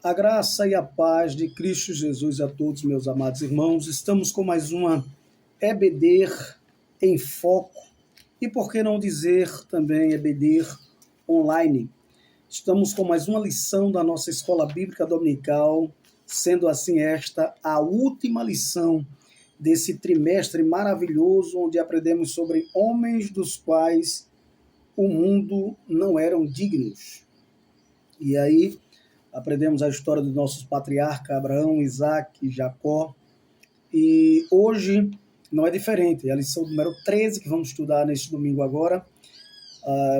A graça e a paz de Cristo Jesus a todos, meus amados irmãos. Estamos com mais uma EBD em foco e, por que não dizer, também EBD online. Estamos com mais uma lição da nossa Escola Bíblica Dominical, sendo assim esta a última lição desse trimestre maravilhoso, onde aprendemos sobre homens dos quais o mundo não eram dignos. E aí aprendemos a história dos nossos patriarcas, Abraão, Isaac, Jacó. E hoje não é diferente. É a lição número 13 que vamos estudar neste domingo agora,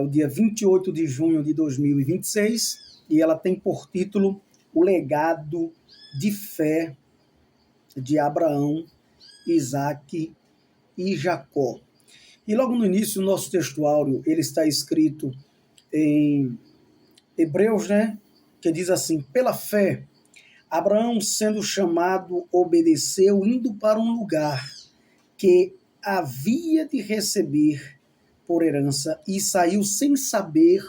o dia 28 de junho de 2026. E ela tem por título O Legado de Fé de Abraão, Isaac e Jacó. E logo no início, o nosso textuário, ele está escrito em Hebreus, que diz assim: pela fé, Abraão, sendo chamado, obedeceu, indo para um lugar que havia de receber por herança, e saiu sem saber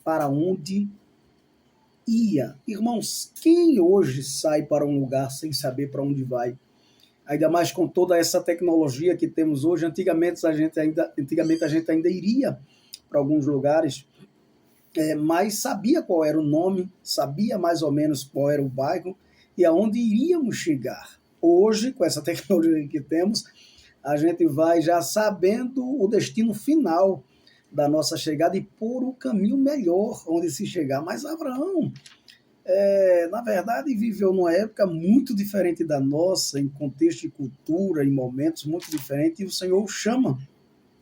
para onde ia. Irmãos, quem hoje sai para um lugar sem saber para onde vai? Ainda mais com toda essa tecnologia que temos hoje. Antigamente a gente ainda iria para alguns lugares, mas sabia qual era o nome, sabia mais ou menos qual era o bairro e aonde iríamos chegar. Hoje, com essa tecnologia que temos, a gente vai já sabendo o destino final da nossa chegada e por o caminho melhor onde se chegar. Mas Abraão, na verdade, viveu numa época muito diferente da nossa, em contexto de cultura, em momentos muito diferentes, e o Senhor o chama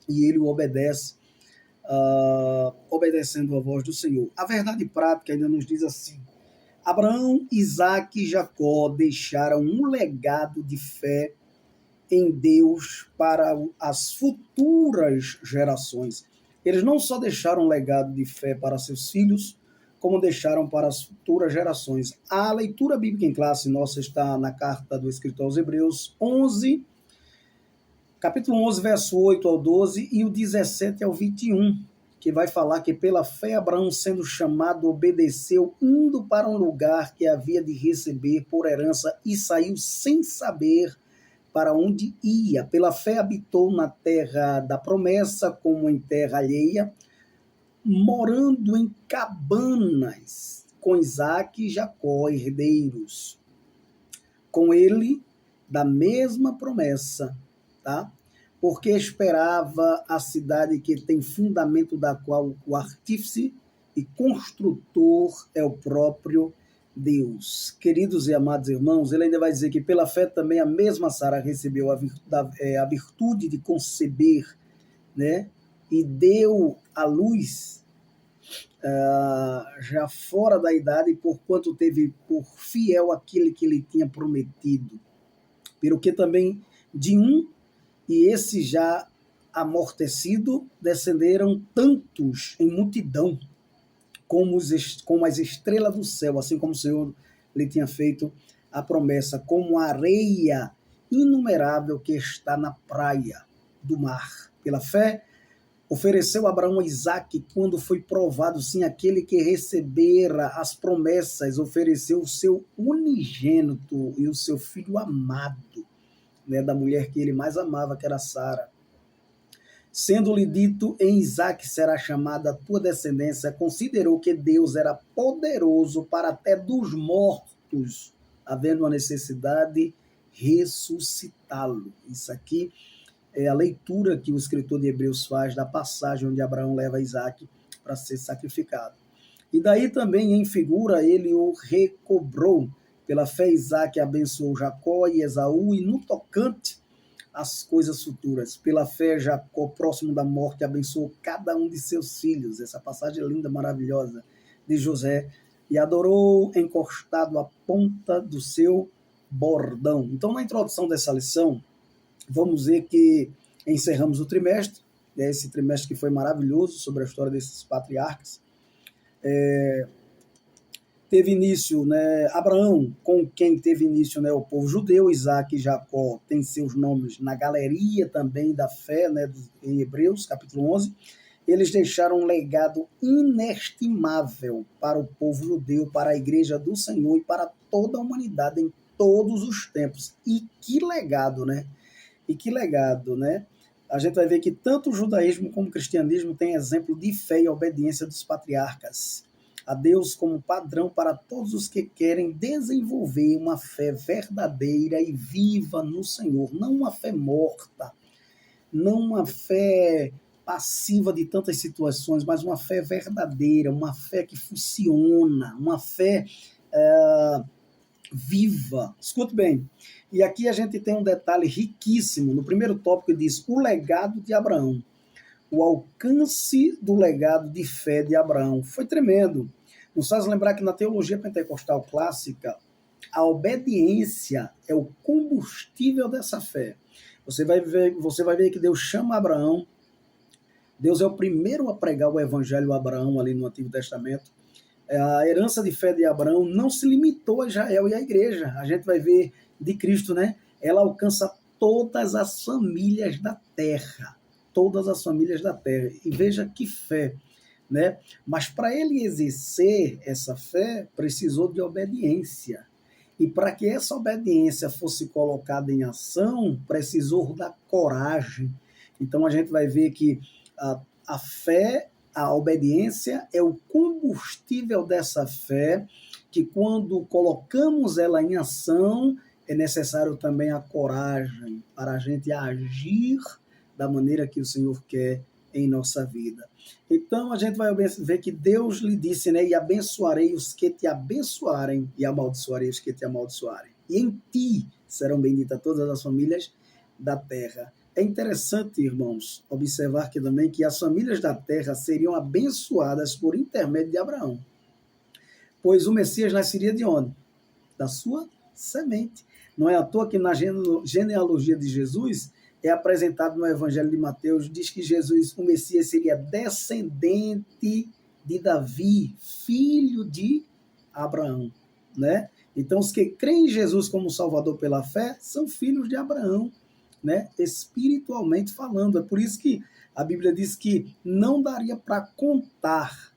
e ele o obedece. Obedecendo a voz do Senhor. A verdade prática ainda nos diz assim: Abraão, Isaac e Jacó deixaram um legado de fé em Deus para as futuras gerações. Eles não só deixaram um legado de fé para seus filhos, como deixaram para as futuras gerações. A leitura bíblica em classe nossa está na carta do escritor aos Hebreus 11, capítulo 11, verso 8 ao 12 e o 17 ao 21, que vai falar que pela fé Abraão, sendo chamado, obedeceu, indo para um lugar que havia de receber por herança e saiu sem saber para onde ia. Pela fé habitou na terra da promessa, como em terra alheia, morando em cabanas com Isaac e Jacó, herdeiros. Com ele, da mesma promessa, tá? Porque esperava a cidade que tem fundamento, da qual o artífice e construtor é o próprio Deus. Queridos e amados irmãos, ele ainda vai dizer que pela fé também a mesma Sara recebeu a virtude de conceber, e deu à luz já fora da idade, porquanto teve por fiel aquele que lhe tinha prometido. Pelo que também de um, e esse já amortecido, descenderam tantos em multidão como as estrelas do céu, assim como o Senhor lhe tinha feito a promessa, como a areia inumerável que está na praia do mar. Pela fé, ofereceu Abraão a Isaac quando foi provado, sim, aquele que recebera as promessas, ofereceu o seu unigênito e o seu filho amado, da mulher que ele mais amava, que era Sara. Sendo-lhe dito, em Isaac será chamada a tua descendência, considerou que Deus era poderoso para até dos mortos, havendo a necessidade, ressuscitá-lo. Isso aqui é a leitura que o escritor de Hebreus faz da passagem onde Abraão leva Isaac para ser sacrificado. E daí também, em figura, ele o recobrou. Pela fé, Isaac abençoou Jacó e Esaú, e no tocante às coisas futuras, pela fé, Jacó, próximo da morte, abençoou cada um de seus filhos. Essa passagem linda, maravilhosa, de José, e adorou encostado à ponta do seu bordão. Então, na introdução dessa lição, vamos ver que encerramos o trimestre, esse trimestre que foi maravilhoso, sobre a história desses patriarcas. Teve início, Abraão, com quem teve início, o povo judeu. Isaac e Jacó têm seus nomes na galeria também da fé, em Hebreus, capítulo 11. eles deixaram um legado inestimável para o povo judeu, para a igreja do Senhor e para toda a humanidade em todos os tempos. E que legado, né? E que legado, né? A gente vai ver que tanto o judaísmo como o cristianismo têm exemplo de fé e obediência dos patriarcas a Deus como padrão para todos os que querem desenvolver uma fé verdadeira e viva no Senhor, não uma fé morta, não uma fé passiva de tantas situações, mas uma fé verdadeira, uma fé que funciona, uma fé viva. Escute bem, e aqui a gente tem um detalhe riquíssimo. No primeiro tópico diz o legado de Abraão. O alcance do legado de fé de Abraão foi tremendo. Nos faz lembrar que na teologia pentecostal clássica, a obediência é o combustível dessa fé. Você vai ver que Deus chama Abraão. Deus é o primeiro a pregar o evangelho a Abraão ali no Antigo Testamento. A herança de fé de Abraão não se limitou a Israel e à igreja. A gente vai ver de Cristo, né? Ela alcança todas as famílias da terra. Todas as famílias da terra. E veja que fé, né? Mas para ele exercer essa fé, precisou de obediência. E para que essa obediência fosse colocada em ação, precisou da coragem. Então a gente vai ver que a fé, a obediência é o combustível dessa fé, que quando colocamos ela em ação, é necessário também a coragem para a gente agir da maneira que o Senhor quer em nossa vida. Então a gente vai ver que Deus lhe disse, né, e abençoarei os que te abençoarem e amaldiçoarei os que te amaldiçoarem. E em ti serão benditas todas as famílias da terra. É interessante, irmãos, observar que também que as famílias da terra seriam abençoadas por intermédio de Abraão. Pois o Messias nasceria de onde? Da sua semente. Não é à toa que na genealogia de Jesus é apresentado no Evangelho de Mateus, diz que Jesus, o Messias, seria descendente de Davi, filho de Abraão, né? Então, os que creem em Jesus como Salvador pela fé são filhos de Abraão, né? Espiritualmente falando. É por isso que a Bíblia diz que não daria para contar,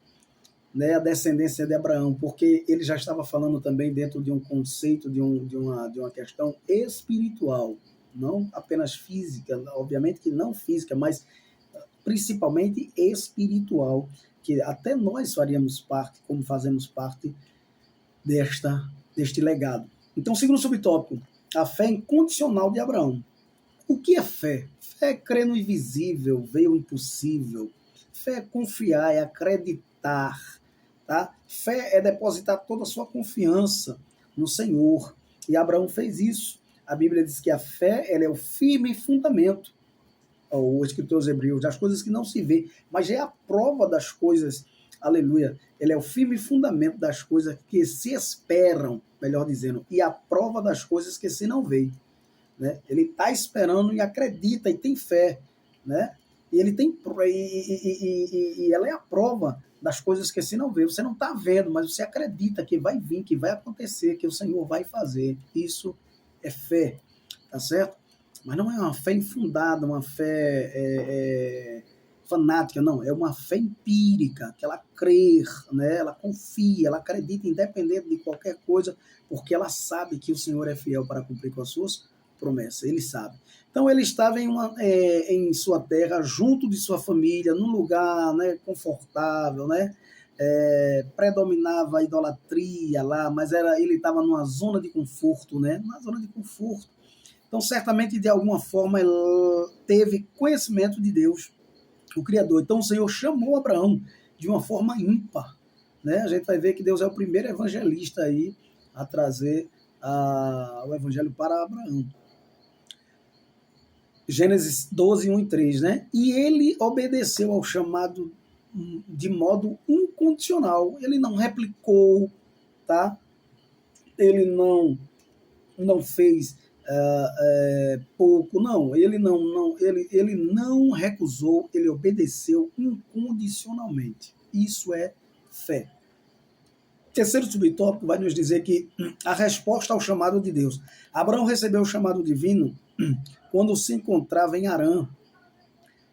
né, a descendência de Abraão, porque ele já estava falando também dentro de um conceito, de uma questão espiritual, não apenas física, obviamente que não física, mas principalmente espiritual, que até nós faríamos parte, como fazemos parte deste legado. Então, segundo subtópico, a fé incondicional de Abraão. O que é fé? Fé é crer no invisível, ver o impossível. Fé é confiar, é acreditar. Tá? Fé é depositar toda a sua confiança no Senhor. E Abraão fez isso. A Bíblia diz que a fé ela é o firme fundamento, o escritor aos Hebreus, das coisas que não se vê, mas é a prova das coisas, aleluia. Ele é o firme fundamento das coisas que se esperam, melhor dizendo, e a prova das coisas que se não vê. Né? Ele está esperando e acredita e tem fé, né? E ele tem e ela é a prova das coisas que se não vê. Você não está vendo, mas você acredita que vai vir, que vai acontecer, que o Senhor vai fazer. Isso é fé, tá certo? Mas não é uma fé infundada, uma fé fanática, não. É uma fé empírica, que ela crê, né? Ela confia, ela acredita independente de qualquer coisa, porque ela sabe que o Senhor é fiel para cumprir com as suas promessas, ele sabe. Então ele estava em sua terra, junto de sua família, num lugar, né, confortável, né? Predominava a idolatria lá, mas ele estava numa zona de conforto, né? Uma zona de conforto. Então certamente de alguma forma ele teve conhecimento de Deus, o Criador. Então o Senhor chamou Abraão de uma forma ímpar, né? A gente vai ver que Deus é o primeiro evangelista aí a trazer o evangelho para Abraão. Gênesis 12, 1 e 3, né? E ele obedeceu ao chamado de modo incondicional. Ele não replicou, tá? Ele não fez pouco, não. Ele não recusou, ele obedeceu incondicionalmente. Isso é fé. Terceiro subtópico vai nos dizer que a resposta ao chamado de Deus. Abraão recebeu o chamado divino quando se encontrava em Harã,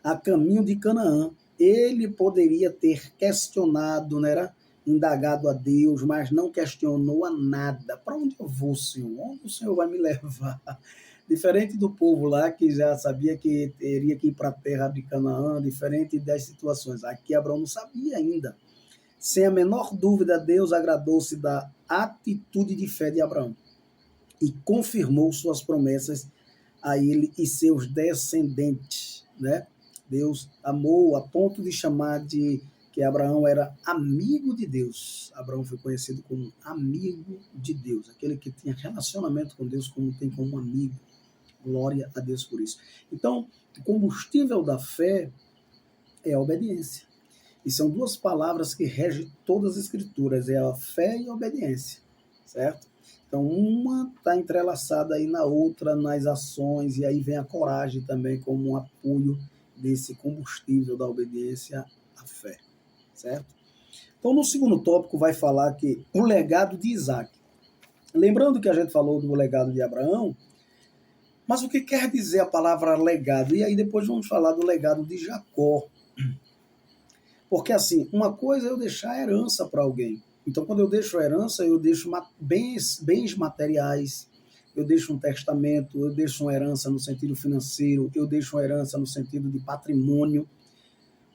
a caminho de Canaã, Ele poderia ter questionado, né, indagado a Deus, mas não questionou a nada. Para onde eu vou, Senhor? Onde o Senhor vai me levar? Diferente do povo lá, que já sabia que teria que ir para a terra de Canaã, diferente das situações. Aqui Abraão não sabia ainda. Sem a menor dúvida, Deus agradou-se da atitude de fé de Abraão e confirmou suas promessas a ele e seus descendentes, né? Deus amou a ponto de chamar de que Abraão era amigo de Deus. Abraão foi conhecido como amigo de Deus, aquele que tinha relacionamento com Deus como tem com um amigo. Glória a Deus por isso. Então, o combustível da fé é a obediência. E são duas palavras que regem todas as escrituras, é a fé e a obediência, certo? Então, uma está entrelaçada aí na outra, nas ações, e aí vem a coragem também como um apoio desse combustível da obediência à fé, certo? Então, no segundo tópico vai falar que o legado de Isaac. Lembrando que a gente falou do legado de Abraão, mas o que quer dizer a palavra legado? E aí depois vamos falar do legado de Jacó. Porque assim, uma coisa é eu deixar herança para alguém. Então, quando eu deixo a herança, eu deixo bens materiais, eu deixo um testamento, eu deixo uma herança no sentido financeiro, eu deixo uma herança no sentido de patrimônio,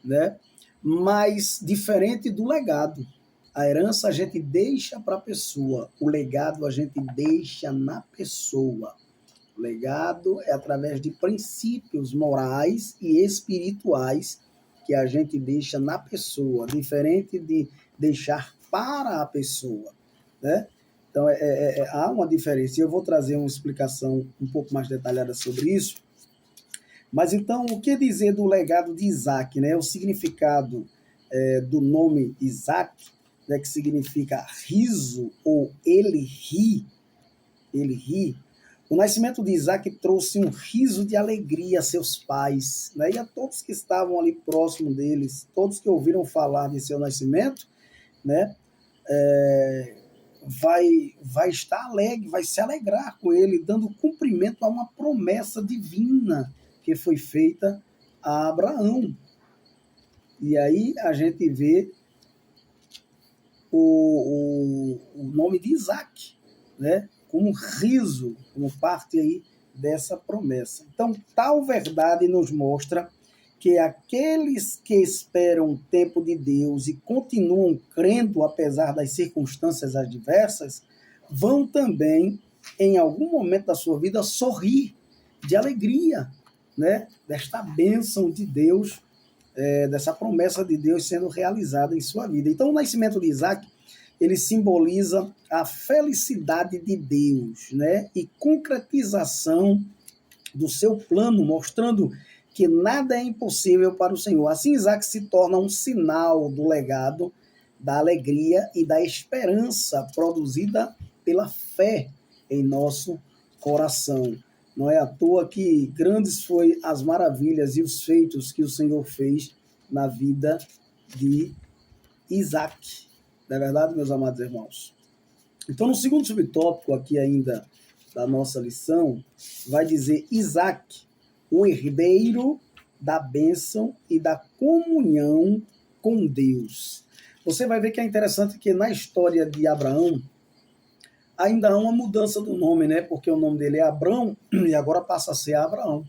né? Mas diferente do legado. A herança a gente deixa para a pessoa, o legado a gente deixa na pessoa. O legado é através de princípios morais e espirituais que a gente deixa na pessoa, diferente de deixar para a pessoa, né? Então, há uma diferença. E eu vou trazer uma explicação um pouco mais detalhada sobre isso. Mas, então, o que dizer do legado de Isaac, né? O significado do nome Isaac, né, que significa riso ou ele ri. O nascimento de Isaac trouxe um riso de alegria a seus pais, né? E a todos que estavam ali próximo deles, todos que ouviram falar de seu nascimento, né? Vai estar alegre, vai se alegrar com ele, dando cumprimento a uma promessa divina que foi feita a Abraão. E aí a gente vê o nome de Isaac, né? Como riso, como parte aí dessa promessa. Então, tal verdade nos mostra que aqueles que esperam o tempo de Deus e continuam crendo apesar das circunstâncias adversas, vão também, em algum momento da sua vida, sorrir de alegria, né? Desta bênção de Deus, dessa promessa de Deus sendo realizada em sua vida. Então, o nascimento de Isaac, ele simboliza a felicidade de Deus, né? E concretização do seu plano, mostrando que nada é impossível para o Senhor. Assim, Isaac se torna um sinal do legado, da alegria e da esperança produzida pela fé em nosso coração. Não é à toa que grandes foram as maravilhas e os feitos que o Senhor fez na vida de Isaac. Não é verdade, meus amados irmãos? Então, no segundo subtópico aqui ainda da nossa lição, vai dizer Isaac, o herdeiro da bênção e da comunhão com Deus. Você vai ver que é interessante que na história de Abraão, ainda há uma mudança do nome, né? Porque o nome dele é Abrão e agora passa a ser Abraão.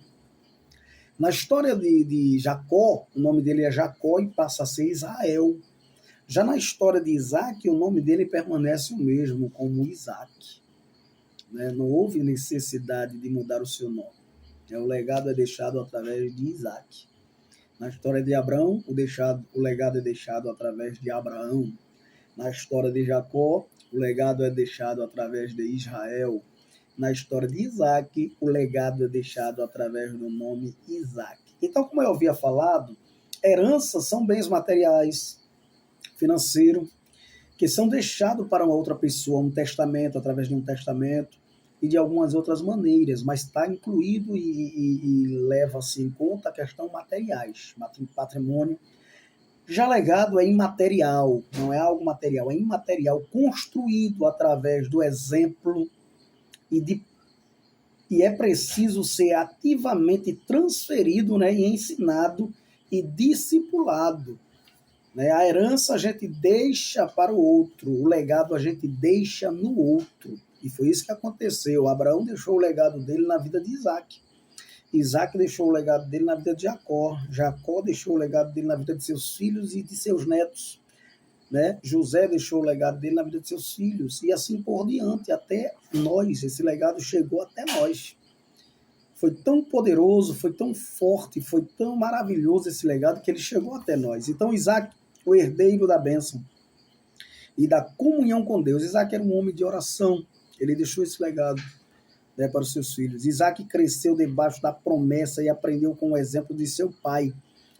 Na história de Jacó, o nome dele é Jacó e passa a ser Israel. Já na história de Isaac, o nome dele permanece o mesmo, como Isaac. Né? Não houve necessidade de mudar o seu nome. O legado é deixado através de Isaac. Na história de Abrão, o legado é deixado através de Abraão. Na história de Jacó, o legado é deixado através de Israel. Na história de Isaac, o legado é deixado através do nome Isaac. Então, como eu havia falado, heranças são bens materiais, financeiros, que são deixados para uma outra pessoa, um testamento, através de um testamento, e de algumas outras maneiras, mas está incluído e leva-se em conta a questão materiais, patrimônio. Já legado é imaterial, não é algo material, é imaterial, construído através do exemplo e é preciso ser ativamente transferido, né, e ensinado e discipulado. Né? A herança a gente deixa para o outro, o legado a gente deixa no outro. E foi isso que aconteceu. Abraão deixou o legado dele na vida de Isaac. Isaac deixou o legado dele na vida de Jacó. Jacó deixou o legado dele na vida de seus filhos e de seus netos. Né? José deixou o legado dele na vida de seus filhos. E assim por diante, até nós. Esse legado chegou até nós. Foi tão poderoso, foi tão forte, foi tão maravilhoso esse legado que ele chegou até nós. Então Isaac, o herdeiro da bênção e da comunhão com Deus. Isaac era um homem de oração. Ele deixou esse legado, né, para os seus filhos. Isaac cresceu debaixo da promessa e aprendeu com o exemplo de seu pai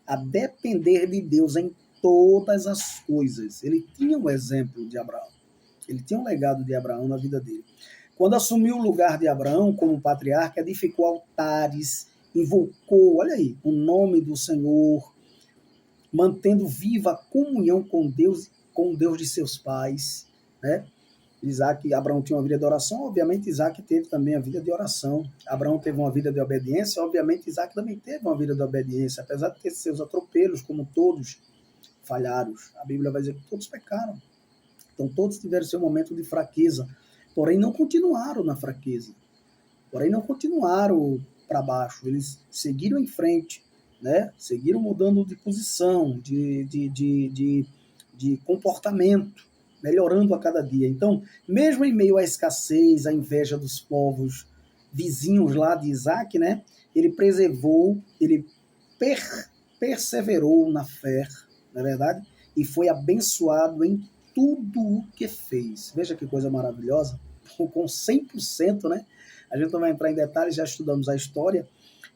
a depender de Deus em todas as coisas. Ele tinha um exemplo de Abraão. Ele tinha um legado de Abraão na vida dele. Quando assumiu o lugar de Abraão como patriarca, edificou altares, invocou, olha aí, o nome do Senhor, mantendo viva a comunhão com o Deus de seus pais, né? Abraão tinha uma vida de oração, obviamente Isaac teve também a vida de oração. Abraão teve uma vida de obediência, obviamente Isaac também teve uma vida de obediência, apesar de ter seus atropelos, como todos falharam. A Bíblia vai dizer que todos pecaram. Então todos tiveram seu momento de fraqueza, porém não continuaram na fraqueza, porém não continuaram para baixo, eles seguiram em frente, né? Seguiram mudando de posição, de comportamento, melhorando a cada dia. Então, mesmo em meio à escassez, à inveja dos povos vizinhos lá de Isaac, né? Ele preservou, ele perseverou na fé, não é verdade? E foi abençoado em tudo o que fez. Veja que coisa maravilhosa, com 100%, né? A gente não vai entrar em detalhes, já estudamos a história,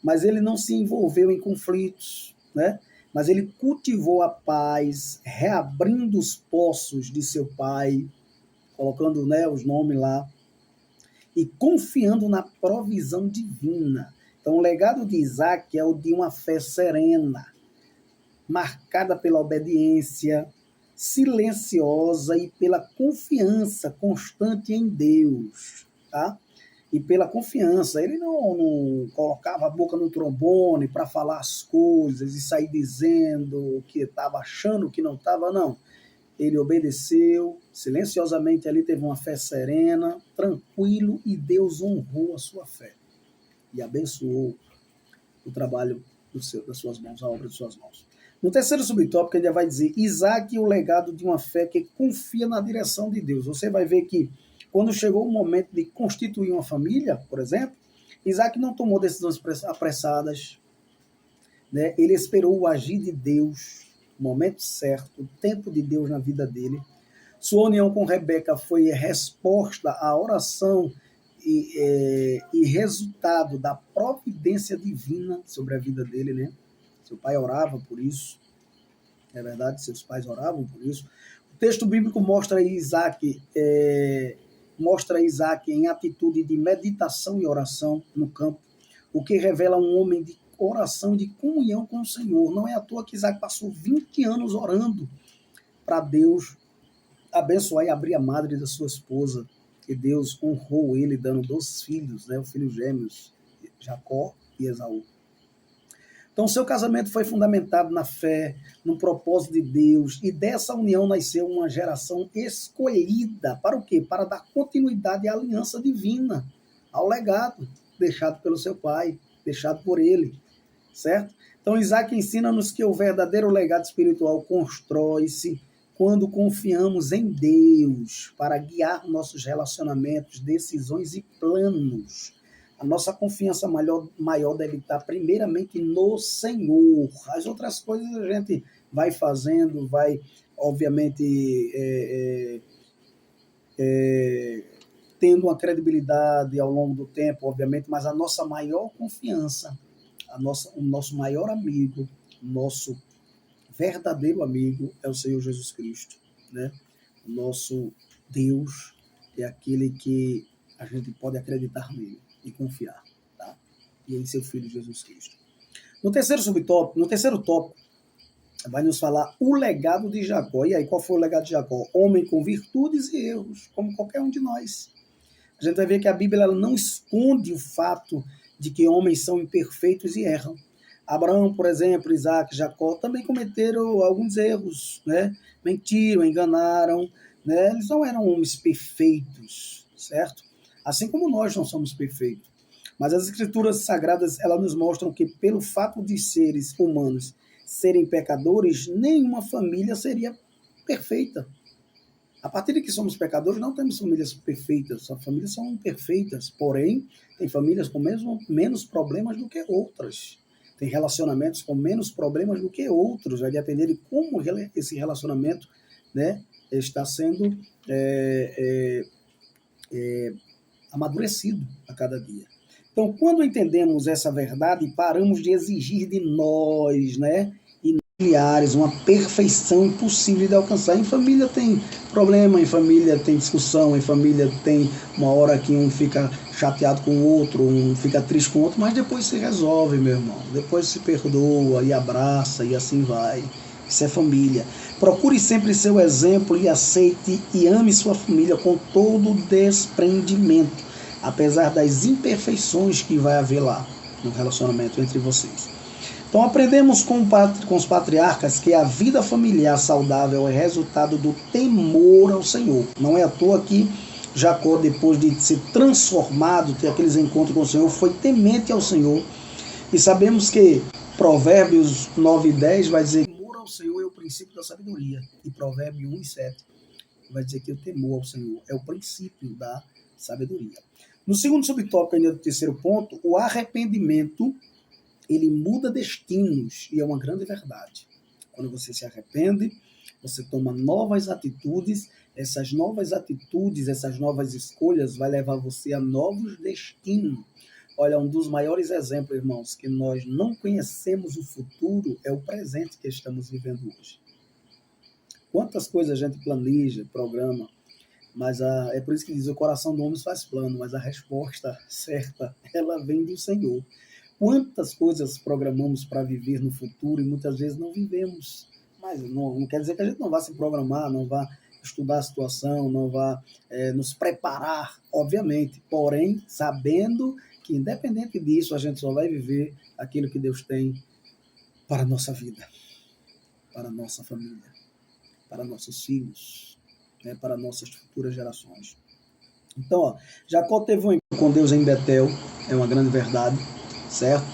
mas ele não se envolveu em conflitos, né? Mas ele cultivou a paz, reabrindo os poços de seu pai, colocando, né, os nomes lá, e confiando na provisão divina. Então, o legado de Isaac é o de uma fé serena, marcada pela obediência, silenciosa e pela confiança constante em Deus, tá? E pela confiança. Ele não colocava a boca no trombone para falar as coisas e sair dizendo o que estava achando que não estava, não. Ele obedeceu, silenciosamente ali teve uma fé serena, tranquilo, e Deus honrou a sua fé e abençoou o trabalho das suas mãos, a obra de suas mãos. No terceiro subtópico, ele vai dizer Isaac e o legado de uma fé que confia na direção de Deus. Você vai ver que quando chegou o momento de constituir uma família, por exemplo, Isaac não tomou decisões apressadas, né? Ele esperou o agir de Deus, o momento certo, o tempo de Deus na vida dele. Sua união com Rebeca foi resposta à oração e resultado da providência divina sobre a vida dele, né? Seu pai orava por isso, é verdade, seus pais oravam por isso. O texto bíblico mostra Isaac em atitude de meditação e oração no campo, o que revela um homem de oração, de comunhão com o Senhor. Não é à toa que Isaac passou 20 anos orando para Deus abençoar e abrir a madre da sua esposa, e Deus honrou ele dando 2 filhos, né, os filhos gêmeos, Jacó e Esaú. Então, seu casamento foi fundamentado na fé, no propósito de Deus, e dessa união nasceu uma geração escolhida. Para o quê? Para dar continuidade à aliança divina, ao legado deixado pelo seu pai, deixado por ele, certo? Então, Isaac ensina-nos que o verdadeiro legado espiritual constrói-se quando confiamos em Deus para guiar nossos relacionamentos, decisões e planos. A nossa confiança maior deve estar primeiramente no Senhor. As outras coisas a gente vai fazendo, vai, obviamente, tendo uma credibilidade ao longo do tempo, obviamente, mas a nossa maior confiança, o nosso maior amigo, nosso verdadeiro amigo é o Senhor Jesus Cristo, né? O nosso Deus é aquele que a gente pode acreditar nele e confiar, tá? E em seu Filho Jesus Cristo. No terceiro tópico, vai nos falar o legado de Jacó. E aí, qual foi o legado de Jacó? Homem com virtudes e erros, como qualquer um de nós. A gente vai ver que a Bíblia ela não esconde o fato de que homens são imperfeitos e erram. Abraão, por exemplo, Isaac, Jacó, também cometeram alguns erros, né? Mentiram, enganaram, né? Eles não eram homens perfeitos, certo? Assim como nós não somos perfeitos. Mas as escrituras sagradas, elas nos mostram que pelo fato de seres humanos serem pecadores, nenhuma família seria perfeita. A partir de que somos pecadores, não temos famílias perfeitas, as famílias são imperfeitas, porém, tem famílias com menos problemas do que outras. Tem relacionamentos com menos problemas do que outros, vai depender de como esse relacionamento, né, está sendo amadurecido a cada dia. Então, quando entendemos essa verdade, paramos de exigir de nós, né, e familiares, uma perfeição impossível de alcançar. Em família tem problema, em família tem discussão, em família tem uma hora que um fica chateado com o outro, um fica triste com o outro, mas depois se resolve, meu irmão. Depois se perdoa e abraça e assim vai. Isso é família. Procure sempre seu exemplo e aceite e ame sua família com todo desprendimento, apesar das imperfeições que vai haver lá no relacionamento entre vocês. Então aprendemos com os patriarcas que a vida familiar saudável é resultado do temor ao Senhor. Não é à toa que Jacó, depois de ser transformado, ter aqueles encontros com o Senhor, foi temente ao Senhor. E sabemos que Provérbios 9:10 vai dizer que o temor ao Senhor é o princípio da sabedoria. E Provérbios 1:7 vai dizer que o temor ao Senhor é o princípio da sabedoria. No segundo subtópico, ainda do terceiro ponto, o arrependimento, ele muda destinos, e é uma grande verdade. Quando você se arrepende, você toma novas atitudes, essas novas escolhas vai levar você a novos destinos. Olha, um dos maiores exemplos, irmãos, que nós não conhecemos o futuro é o presente que estamos vivendo hoje. Quantas coisas a gente planeja, programa, mas é por isso que diz, o coração do homem faz plano, mas a resposta certa, ela vem do Senhor. Quantas coisas programamos para viver no futuro e muitas vezes não vivemos. Mas não quer dizer que a gente não vá se programar, não vá estudar a situação, não vá nos preparar, obviamente. Porém, sabendo que independente disso, a gente só vai viver aquilo que Deus tem para a nossa vida, para a nossa família, para nossos filhos, né, para nossas futuras gerações. Então, Jacó teve um encontro com Deus em Betel, é uma grande verdade, certo?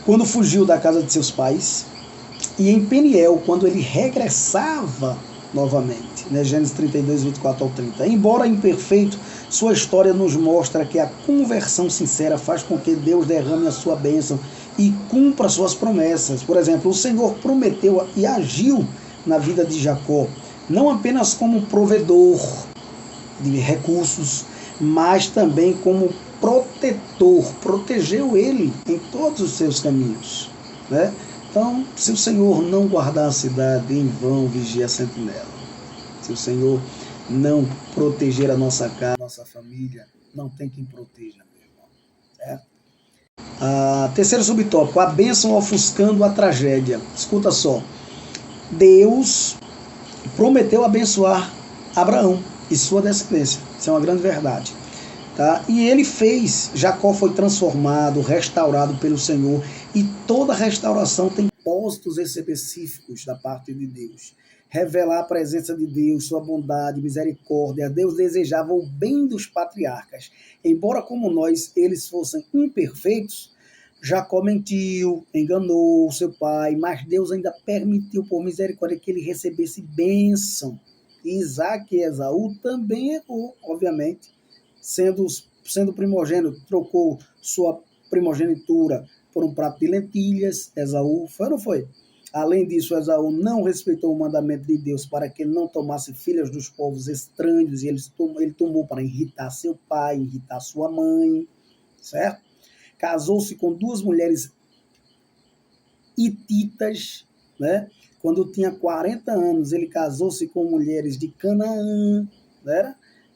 Quando fugiu da casa de seus pais, e em Peniel, quando ele regressava novamente, né? Gênesis 32, 24 ao 30. Embora imperfeito, sua história nos mostra que a conversão sincera faz com que Deus derrame a sua bênção e cumpra suas promessas. Por exemplo, o Senhor prometeu e agiu na vida de Jacó, não apenas como provedor de recursos, mas também como protetor, protegeu ele em todos os seus caminhos, né? Então, se o Senhor não guardar a cidade, em vão vigia a sentinela. Se o Senhor não proteger a nossa casa, a nossa família, não tem quem proteja, meu irmão, certo? Terceiro subtópico, a bênção ofuscando a tragédia. Escuta só, Deus prometeu abençoar Abraão e sua descendência. Isso é uma grande verdade. Tá? E ele fez, Jacó foi transformado, restaurado pelo Senhor, e toda restauração tem propósitos específicos da parte de Deus. Revelar a presença de Deus, sua bondade, misericórdia. Deus desejava o bem dos patriarcas. Embora como nós, eles fossem imperfeitos, Jacó mentiu, enganou seu pai, mas Deus ainda permitiu, por misericórdia, que ele recebesse bênção. E Isaac e Esaú também errou, obviamente, sendo primogênito, trocou sua primogenitura por um prato de lentilhas. Esaú foi ou não foi? Além disso, Esaú não respeitou o mandamento de Deus para que ele não tomasse filhas dos povos estranhos, e ele tomou para irritar seu pai, irritar sua mãe, certo? Casou-se com duas mulheres hititas, né? Quando tinha 40 anos, ele casou-se com mulheres de Canaã, né?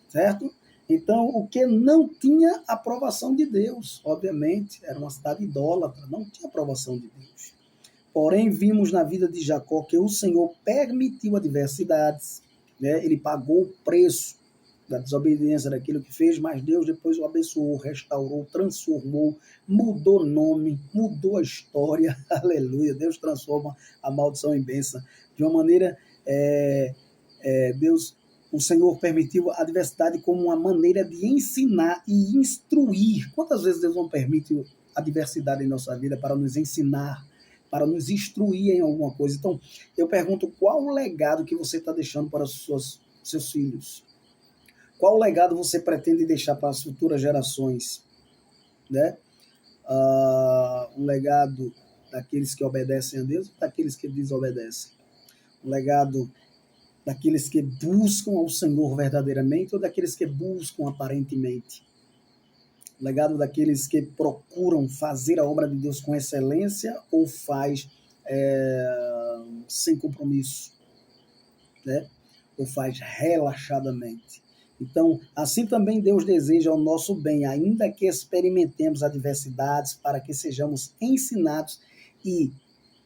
Certo? Então, o que não tinha aprovação de Deus, obviamente, era uma cidade idólatra, não tinha aprovação de Deus. Porém, vimos na vida de Jacó que o Senhor permitiu adversidades, né? Ele pagou o preço da desobediência daquilo que fez, mas Deus depois o abençoou, restaurou, transformou, mudou o nome, mudou a história, aleluia. Deus transforma a maldição em bênção. De uma maneira, Deus, o Senhor permitiu a adversidade como uma maneira de ensinar e instruir. Quantas vezes Deus não permite a adversidade em nossa vida para nos ensinar, para nos instruir em alguma coisa? Então, eu pergunto, qual o legado que você está deixando para os seus filhos? Qual legado você pretende deixar para as futuras gerações? Né? Um legado daqueles que obedecem a Deus ou daqueles que desobedecem? Um legado daqueles que buscam ao Senhor verdadeiramente ou daqueles que buscam aparentemente? O legado daqueles que procuram fazer a obra de Deus com excelência ou faz sem compromisso, né? Ou faz relaxadamente? Então, assim também Deus deseja o nosso bem, ainda que experimentemos adversidades, para que sejamos ensinados e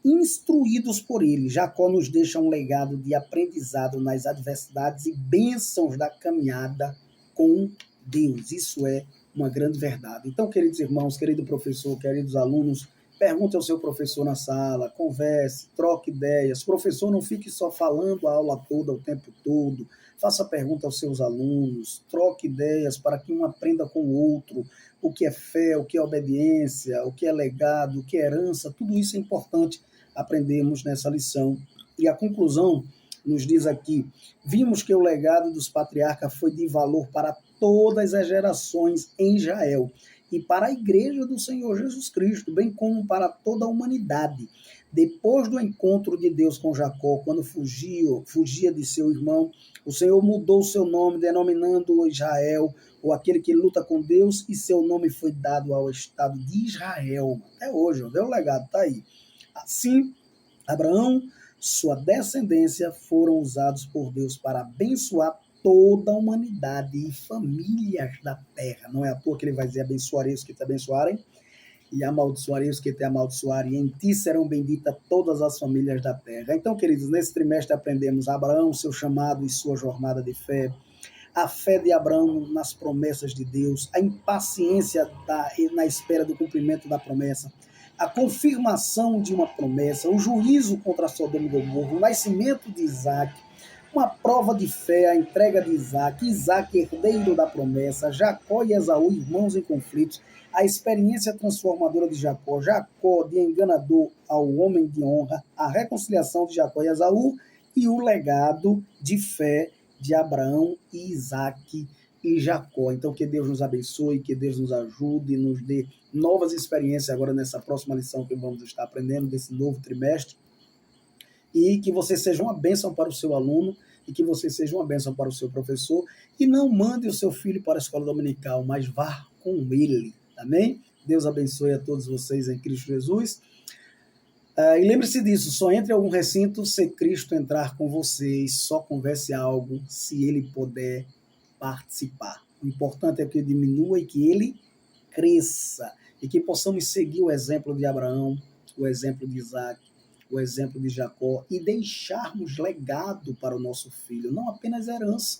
instruídos por Ele. Jacó nos deixa um legado de aprendizado nas adversidades e bênçãos da caminhada com Deus. Isso é uma grande verdade. Então, queridos irmãos, querido professor, queridos alunos, pergunte ao seu professor na sala, converse, troque ideias. Professor, não fique só falando a aula toda, o tempo todo. Faça pergunta aos seus alunos, troque ideias para que um aprenda com o outro. O que é fé, o que é obediência, o que é legado, o que é herança, tudo isso é importante aprendermos nessa lição. E a conclusão nos diz aqui: vimos que o legado dos patriarcas foi de valor para todas as gerações em Israel e para a igreja do Senhor Jesus Cristo, bem como para toda a humanidade. Depois do encontro de Deus com Jacó, quando fugia de seu irmão, o Senhor mudou seu nome, denominando-o Israel, ou aquele que luta com Deus, e seu nome foi dado ao estado de Israel. Até hoje, vê o legado, está aí. Assim, Abraão, sua descendência foram usados por Deus para abençoar toda a humanidade e famílias da terra. Não é à toa que ele vai dizer: abençoarei os que te abençoarem e amaldiçoarei os que te amaldiçoarem, e em ti serão benditas todas as famílias da terra. Então, queridos, nesse trimestre aprendemos Abraão, seu chamado e sua jornada de fé, a fé de Abraão nas promessas de Deus, a impaciência na espera do cumprimento da promessa, a confirmação de uma promessa, o juízo contra Sodoma e Gomorra, o nascimento de Isaac, uma prova de fé, a entrega de Isaac, Isaac herdeiro da promessa, Jacó e Esaú irmãos em conflitos, a experiência transformadora de Jacó, Jacó de enganador ao homem de honra, a reconciliação de Jacó e Esaú e o legado de fé de Abraão e Isaac e Jacó. Então, que Deus nos abençoe, que Deus nos ajude, nos dê novas experiências agora nessa próxima lição que vamos estar aprendendo, desse novo trimestre, e que você seja uma bênção para o seu aluno, e que você seja uma bênção para o seu professor, e não mande o seu filho para a escola dominical, mas vá com ele, amém? Deus abençoe a todos vocês em Cristo Jesus. E lembre-se disso: só entre em algum recinto se Cristo entrar com vocês, só converse algo se ele puder participar. O importante é que ele diminua e que ele cresça, e que possamos seguir o exemplo de Abraão, o exemplo de Isaac, o exemplo de Jacó, e deixarmos legado para o nosso filho, não apenas herança,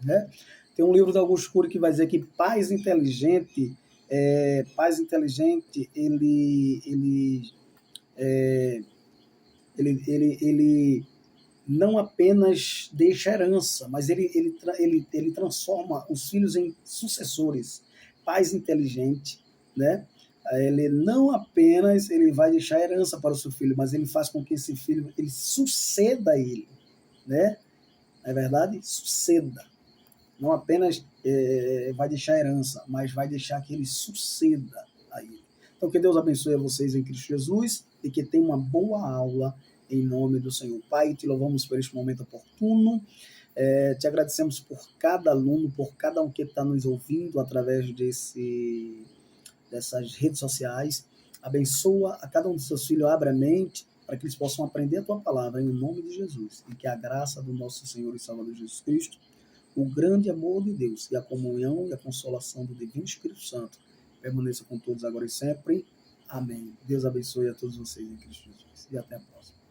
né? Tem um livro de Augusto Cury que vai dizer que pais inteligente, ele não apenas deixa herança, mas ele transforma os filhos em sucessores. Pais inteligente, né? Ele não apenas ele vai deixar herança para o seu filho, mas ele faz com que esse filho ele suceda a ele, né? Não é verdade? Suceda. Não apenas vai deixar herança, mas vai deixar que ele suceda a ele. Então, que Deus abençoe a vocês em Cristo Jesus e que tenham uma boa aula em nome do Senhor. Pai, te louvamos por este momento oportuno. Te agradecemos por cada aluno, por cada um que está nos ouvindo através dessas redes sociais. Abençoa a cada um dos seus filhos, abre a mente para que eles possam aprender a tua palavra em nome de Jesus. E que a graça do nosso Senhor e Salvador Jesus Cristo, o grande amor de Deus e a comunhão e a consolação do Divino Espírito Santo permaneça com todos agora e sempre. Amém. Deus abençoe a todos vocês em Cristo Jesus. E até a próxima.